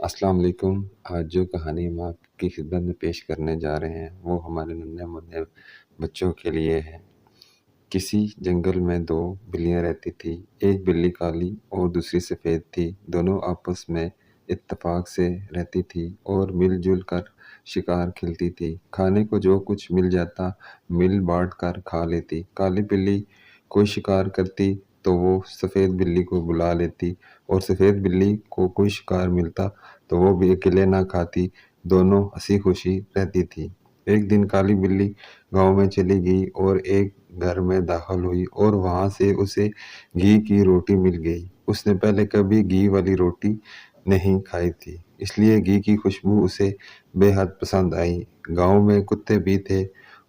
अस्सलाम वालेकुम। आज जो कहानी हम आपकी खिदमत में पेश करने जा रहे हैं वो हमारे नन्हे मुन्ने बच्चों के लिए है। किसी जंगल में दो बिल्लियां रहती थी। एक बिल्ली काली और दूसरी सफ़ेद थी। दोनों आपस में इत्तेफाक से रहती थी और मिलजुल कर शिकार खेलती थी। खाने को जो कुछ मिल जाता मिल बांट कर खा लेती। काली बिल्ली कोई शिकार करती तो वो सफ़ेद बिल्ली को बुला लेती और सफ़ेद बिल्ली को कोई शिकार मिलता तो वो भी अकेले ना खाती। दोनों हंसी खुशी रहती थी। एक दिन काली बिल्ली गांव में चली गई और एक घर में दाखिल हुई और वहां से उसे घी की रोटी मिल गई। उसने पहले कभी घी वाली रोटी नहीं खाई थी, इसलिए घी की खुशबू उसे बेहद पसंद आई। गांव में कुत्ते भी थे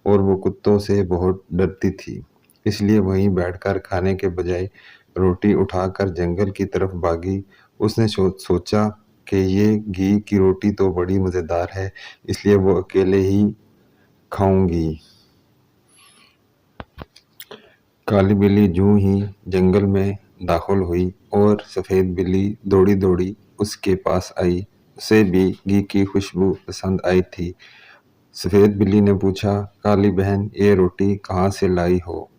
और वो कुत्तों से बहुत डरती थी, इसलिए वहीं बैठकर खाने के बजाय रोटी उठाकर जंगल की तरफ भागी। उसने सोचा कि ये घी की रोटी तो बड़ी मज़ेदार है, इसलिए वो अकेले ही खाऊंगी। काली बिल्ली जूं ही जंगल में दाखिल हुई और सफ़ेद बिल्ली दौड़ी दौड़ी उसके पास आई। उसे भी घी की खुशबू पसंद आई थी। सफ़ेद बिल्ली ने पूछा, काली बहन ये रोटी कहाँ से लाई हो?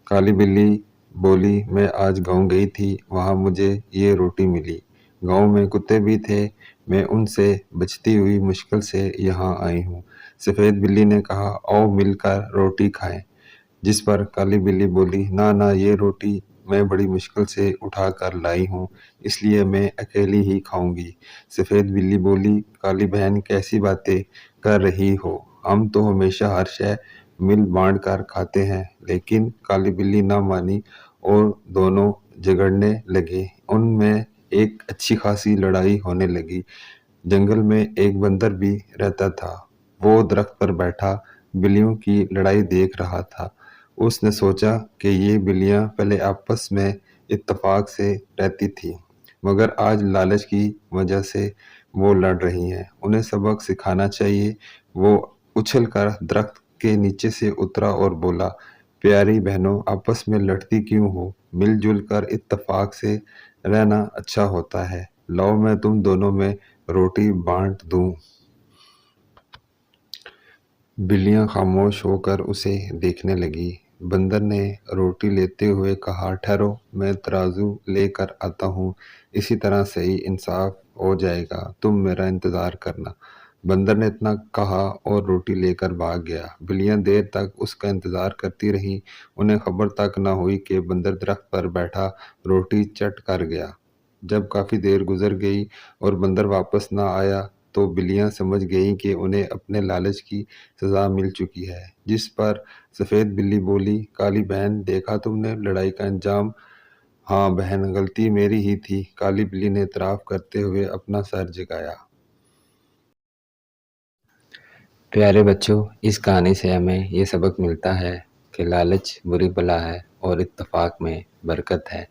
काली बिल्ली बोली, मैं आज गांव गई थी, वहाँ मुझे ये रोटी मिली। गांव में कुत्ते भी थे, मैं उनसे बचती हुई मुश्किल से यहाँ आई हूँ। सफ़ेद बिल्ली ने कहा, आओ मिलकर रोटी खाएं। जिस पर काली बिल्ली बोली, ना ना ये रोटी मैं बड़ी मुश्किल से उठा कर लाई हूँ, इसलिए मैं अकेली ही खाऊंगी। सफ़ेद बिल्ली बोली, काली बहन कैसी बातें कर रही हो? हम तो हमेशा हर शय मिल बांट कर खाते हैं। लेकिन काली बिल्ली ना मानी और दोनों झगड़ने लगे। उनमें एक अच्छी खासी लड़ाई होने लगी। जंगल में एक बंदर भी रहता था। वो दरख्त पर बैठा बिल्लियों की लड़ाई देख रहा था। उसने सोचा कि ये बिल्लियां पहले आपस में इत्तेफाक से रहती थी, मगर आज लालच की वजह से वो लड़ रही हैं। उन्हें सबक सिखाना चाहिए। वो उछलकर दरख्त के नीचे से उतरा और बोला, प्यारी बहनों, आपस में लड़ती क्यों हो? मिलजुल कर इत्तेफाक से रहना अच्छा होता है। लाओ मैं तुम दोनों में रोटी बांट दूं। बिल्लियां खामोश होकर उसे देखने लगी। बंदर ने रोटी लेते हुए कहा, ठहरो, मैं तराजू लेकर आता हूँ, इसी तरह सही इंसाफ हो जाएगा, तुम मेरा इंतज़ार करना। बंदर ने इतना कहा और रोटी लेकर भाग गया। बिल्लियां देर तक उसका इंतज़ार करती रहीं। उन्हें खबर तक न हुई कि बंदर दरख्त पर बैठा रोटी चट कर गया। जब काफ़ी देर गुजर गई और बंदर वापस न आया तो बिल्लियां समझ गईं कि उन्हें अपने लालच की सज़ा मिल चुकी है। जिस पर सफ़ेद बिल्ली बोली, काली बहन, देखा तुमने लड़ाई का अंजाम? हाँ बहन, गलती मेरी ही थी। काली बिल्ली ने इतराफ़ करते हुए अपना सर झुकाया। प्यारे बच्चों, इस कहानी से हमें ये सबक मिलता है कि लालच बुरी बला है और इत्तेफाक में बरकत है।